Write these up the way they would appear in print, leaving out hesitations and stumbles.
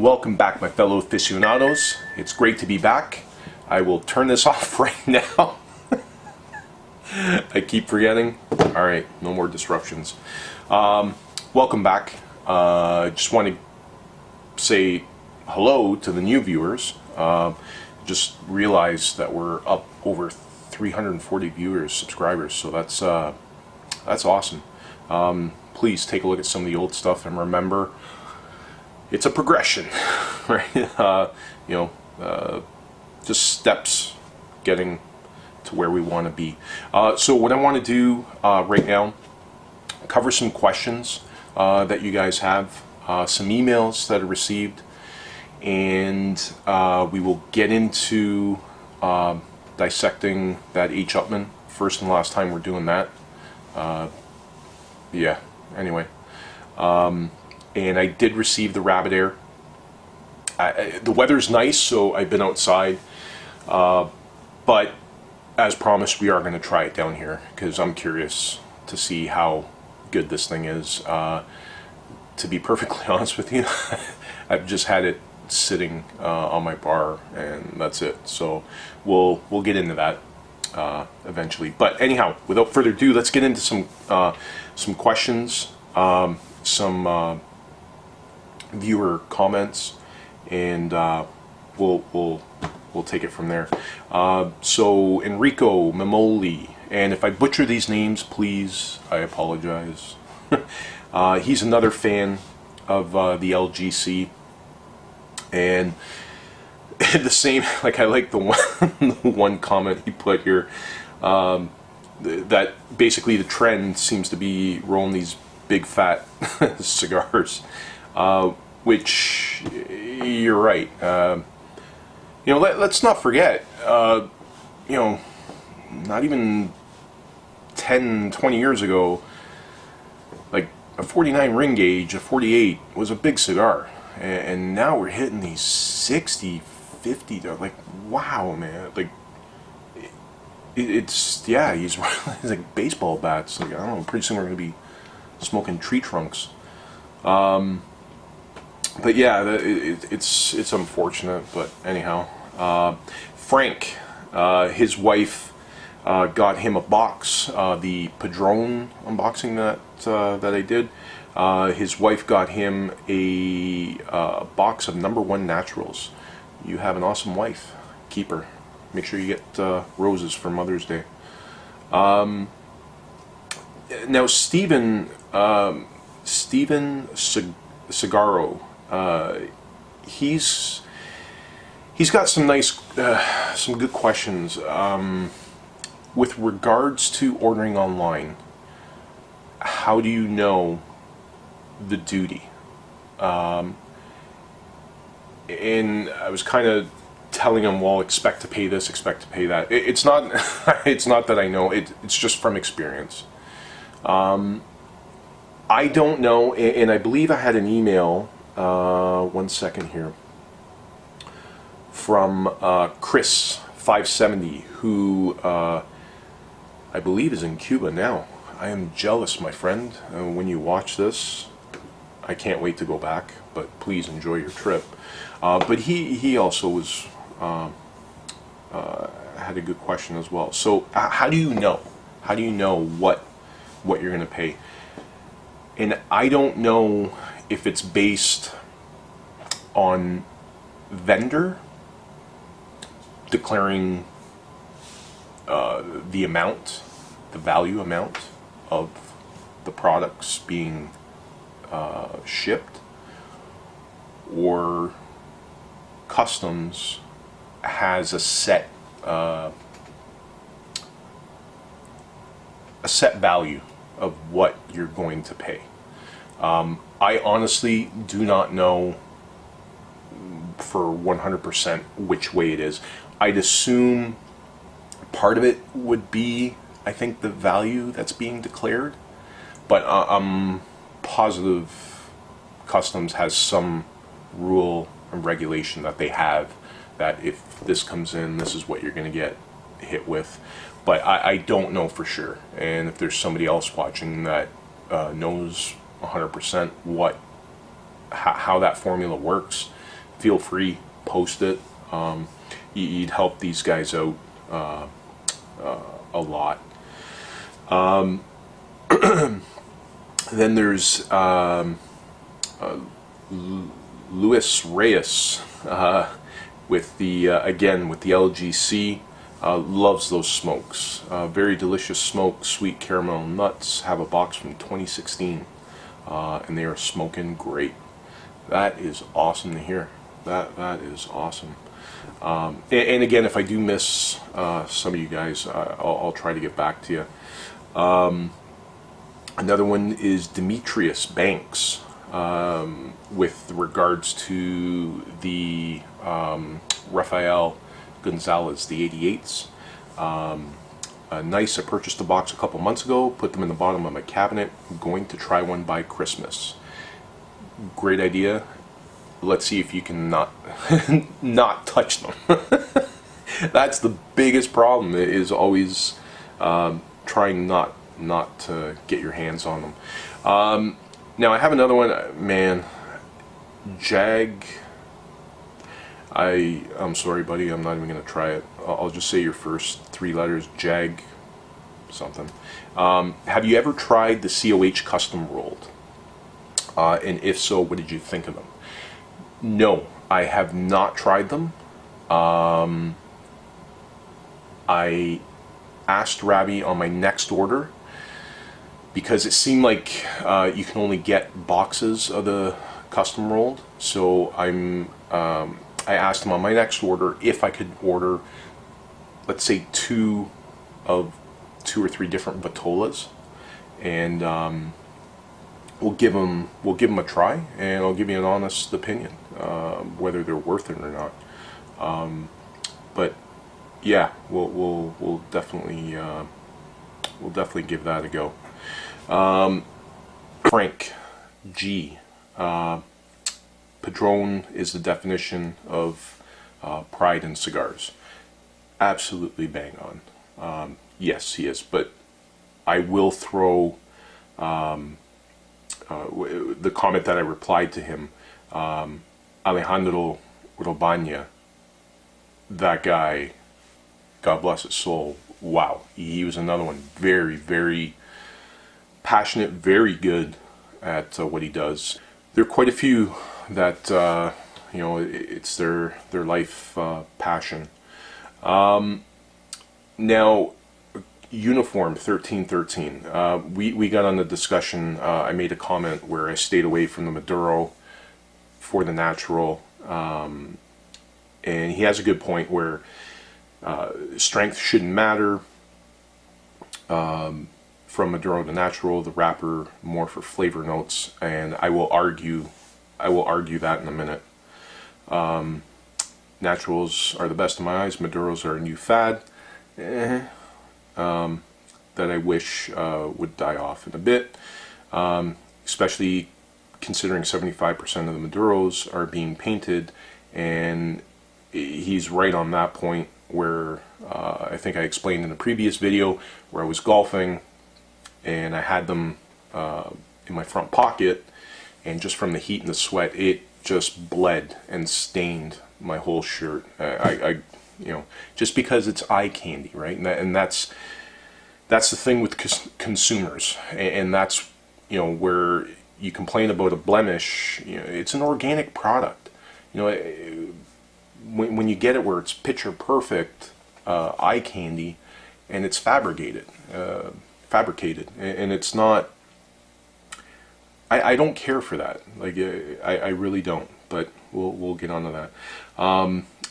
Welcome back, my fellow aficionados. It's great to be back. I will turn this off right now. I keep forgetting. All right, no more disruptions. Welcome back. Just want to say hello to the new viewers. Just realized that we're up over 340 subscribers, so that's awesome. Please take a look at some of the old stuff and remember, it's a progression, right? Just steps getting to where we want to be. So what I want to do right now, cover some questions that you guys have, some emails that are received, and we will get into dissecting that H. Upmann. First and last time we're doing that. Anyway. And I did receive the rabbit air. The weather's nice, so I've been outside. But as promised, we are going to try it down here because I'm curious to see how good this thing is. To be perfectly honest with you, I've just had it sitting on my bar, and that's it. So we'll get into that eventually. But anyhow, without further ado, let's get into some questions, some viewer comments, and we'll take it from there. So Enrico Memoli, and if I butcher these names, please, I apologize. He's another fan of the LGC, and the same, like, I like the one comment he put here, that basically the trend seems to be rolling these big fat cigars, which you're right. Let's not forget, not even 10, 20 years ago, like a 49 ring gauge, a 48 was a big cigar, and now we're hitting these 60, 50. They're like, wow, man, like it's he's like baseball bats. Like, I don't know, pretty soon we're gonna be smoking tree trunks. But yeah, it's unfortunate, but anyhow. Frank, his wife got him a box, the Padron unboxing that I did. His wife got him a box of No. 1 Naturals. You have an awesome wife. Keep her. Make sure you get roses for Mother's Day. Now Steven Cigaro, he's got some nice, some good questions with regards to ordering online. How do you know the duty? And I was kind of telling him, well, expect to pay this, expect to pay that. It's not it's not that I know, it's just from experience. I don't know, and I believe I had an email, 1 second here, from Chris 570, who I believe is in Cuba now. I am jealous, my friend. When you watch this, I can't wait to go back, but please enjoy your trip. But he also was had a good question as well. So how do you know? How do you know what you're going to pay? And I don't know if it's based on vendor declaring the amount, the value amount of the products being shipped, or customs has a set value of what you're going to pay. I honestly do not know for 100% which way it is. I'd assume part of it would be, I think, the value that's being declared, but I'm positive customs has some rule and regulation that they have, that if this comes in, this is what you're going to get hit with. But I don't know for sure, and if there's somebody else watching that knows 100% how that formula works, feel free, post it. You'd help these guys out a lot. Then there's Luis Reyes with the again with the LGC. Loves those smokes. Very delicious smoke, sweet caramel nuts. Have a box from 2016, and they are smoking great. That is awesome to hear. That is awesome. And again, if I do miss some of you guys, I'll try to get back to you. Another one is Demetrius Banks with regards to the Rafael Gonzalez, the 88s. Nice. I purchased a box a couple months ago, put them in the bottom of my cabinet. I'm going to try one by Christmas. Great idea. Let's see if you can not not touch them. That's the biggest problem, is always trying not to get your hands on them. Now I have another one, man. Jag. I'm sorry, buddy. I'm not even going to try it. I'll just say your first 3 letters. Jag something. Have you ever tried the COH custom rolled? And if so, what did you think of them? No, I have not tried them. I asked Ravi on my next order, because it seemed like you can only get boxes of the custom rolled. So I asked him on my next order if I could order, let's say, 2 or 3 different Vitolas, and we'll give them a try, and I'll give you an honest opinion whether they're worth it or not. But yeah, we'll definitely give that a go. Frank G. Padron is the definition of pride in cigars. Absolutely bang on. Yes, he is. But I will throw the comment that I replied to him. Alejandro Robaña, that guy, God bless his soul. Wow, he was another one. Very, very passionate, very good at what he does. There are quite a few that it's their life passion. Now, Uniform 1313. We got on the discussion. I made a comment where I stayed away from the Maduro for the natural, and he has a good point where strength shouldn't matter. From Maduro to natural, the wrapper more for flavor notes, and I will argue that in a minute. Naturals are the best in my eyes. Maduros are a new fad that I wish would die off in a bit, especially considering 75% of the Maduros are being painted, and he's right on that point where I think I explained in a previous video where I was golfing and I had them in my front pocket, and just from the heat and the sweat, it just bled and stained my whole shirt. Just because it's eye candy, right? And that's the thing with consumers, and that's where you complain about a blemish. It's an organic product. When you get it where it's picture perfect eye candy, and it's fabricated, and it's not. I don't care for that. Like I really don't. But we'll get onto that.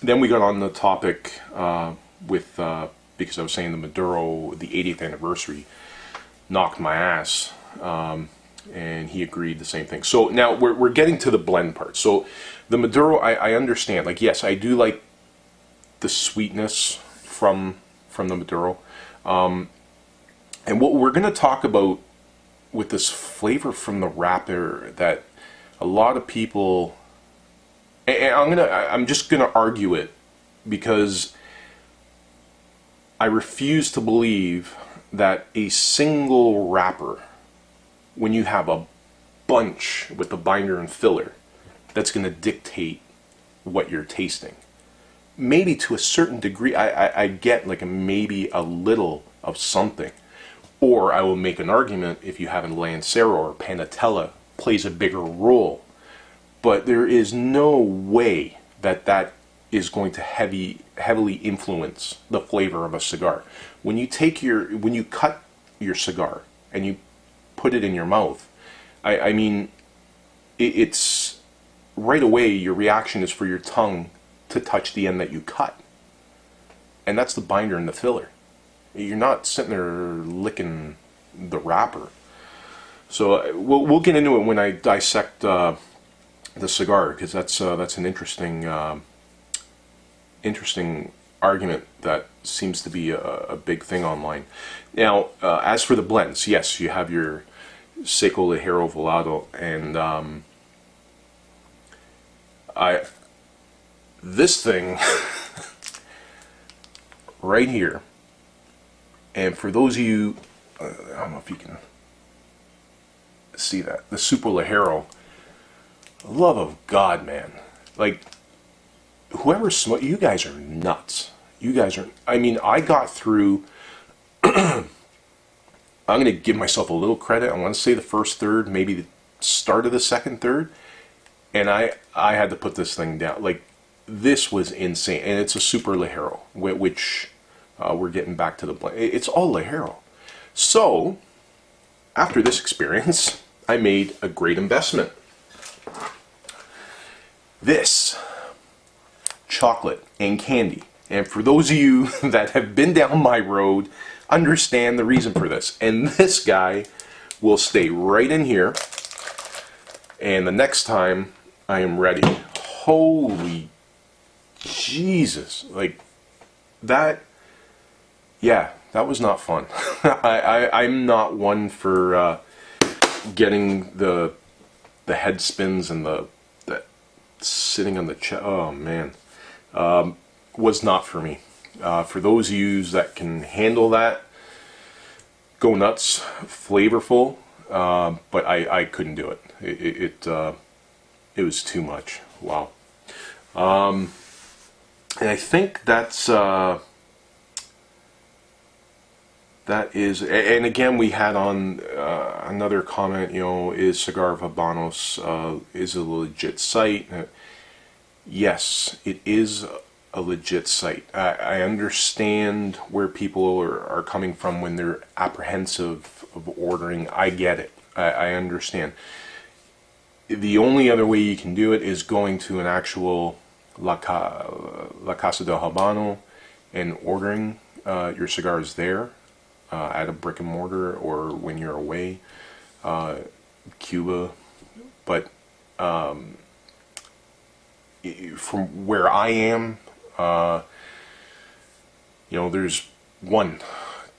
Then we got on the topic with because I was saying the Maduro, the 80th anniversary, knocked my ass, and he agreed the same thing. So now we're getting to the blend part. So the Maduro, I understand. Like, yes, I do like the sweetness from the Maduro, and what we're going to talk about with this flavor from the wrapper that a lot of people, and I'm just gonna argue it because I refuse to believe that a single wrapper, when you have a bunch with the binder and filler, that's gonna dictate what you're tasting. Maybe to a certain degree, I get like maybe a little of something. Or I will make an argument if you have a Lancero or Panatella plays a bigger role. But there is no way that that is going to heavily influence the flavor of a cigar. When you cut your cigar and you put it in your mouth, I mean, it's right away your reaction is for your tongue to touch the end that you cut. And that's the binder and the filler. You're not sitting there licking the wrapper. So we'll get into it when I dissect the cigar, because that's an interesting argument that seems to be a big thing online. Now, as for the blends, yes, you have your Seco Ligero Volado, and this thing right here. And for those of you, I don't know if you can see that, the Super Ligero, love of God, man. Like, whoever smoked, you guys are nuts. You guys are, I mean, I got through, I'm going to give myself a little credit. I want to say the first third, maybe the start of the second third. And I had to put this thing down. Like, this was insane. And it's a Super Ligero, which we're getting back to the blend. It's all Ligero. So, after this experience, I made a great investment. This chocolate and candy. And for those of you that have been down my road, understand the reason for this. And this guy will stay right in here. And the next time I am ready, holy Jesus, like that, yeah, that was not fun. I'm not one for getting the head spins and the sitting on the chest. Oh man, was not for me. For those of you that can handle that, go nuts, flavorful. But I couldn't do it. It was too much. Wow. And I think that is, and again, we had on another comment, you know, is Cigar of Habanos is a legit site? Yes, it is a legit site. I understand where people are coming from when they're apprehensive of ordering. I get it. I understand. The only other way you can do it is going to an actual La Casa del Habano and ordering your cigars there. At a brick and mortar, or when you're away, Cuba. But from where I am, you know, there's one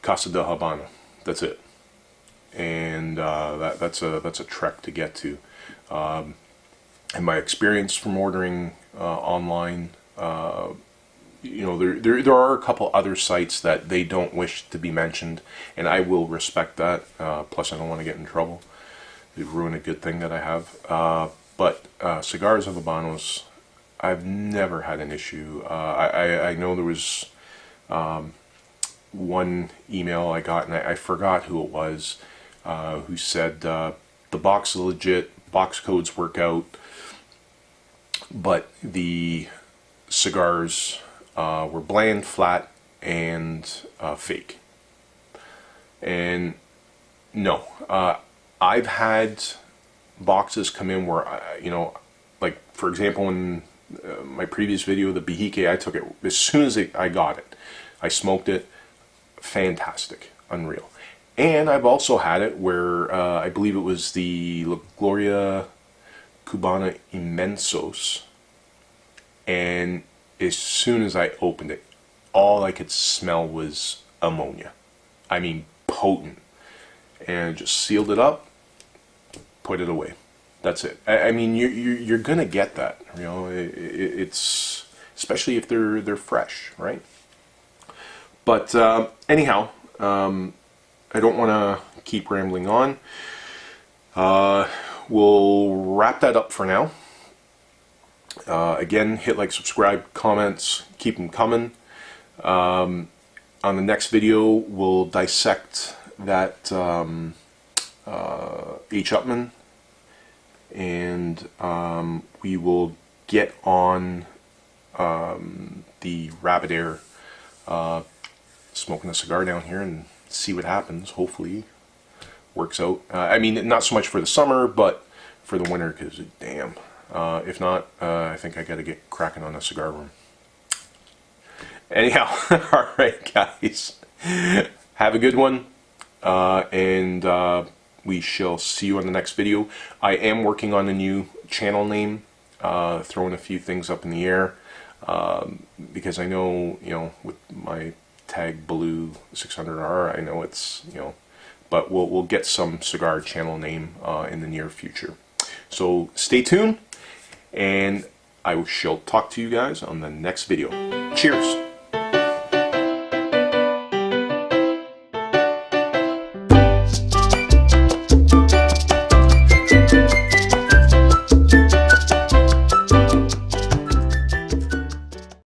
Casa del Habano. That's it, and that's a trek to get to. And my experience from ordering online. You know, there are a couple other sites that they don't wish to be mentioned, and I will respect that. Plus, I don't want to get in trouble. They've ruined a good thing that I have. But Cigars of Habanos, I've never had an issue. I know there was one email I got, and I forgot who it was, who said the box is legit, box codes work out, but the cigars were bland, flat, and fake. And no, I've had boxes come in where, you know, like for example in my previous video, the Bihique, I took it as soon as I got it. I smoked it, fantastic, unreal. And I've also had it where I believe it was the La Gloria Cubana Inmensos, and as soon as I opened it, all I could smell was ammonia. I mean, potent. And just sealed it up, put it away. That's it. I mean, you're gonna get that. You know, it's especially if they're fresh, right? But anyhow, I don't want to keep rambling on. We'll wrap that up for now. Again, hit like, subscribe, comments, keep them coming. On the next video, we'll dissect that H. Upmann, and we will get on the Rabbit Air, smoking a cigar down here and see what happens. Hopefully works out. I mean, not so much for the summer, but for the winter, because damn. If not, I think I gotta get cracking on a cigar room. Anyhow, alright guys, have a good one, and we shall see you on the next video. I am working on a new channel name, throwing a few things up in the air, because I know, with my Tag Blue 600R, I know it's, but we'll get some cigar channel name in the near future. So stay tuned, and I shall talk to you guys on the next video. Cheers!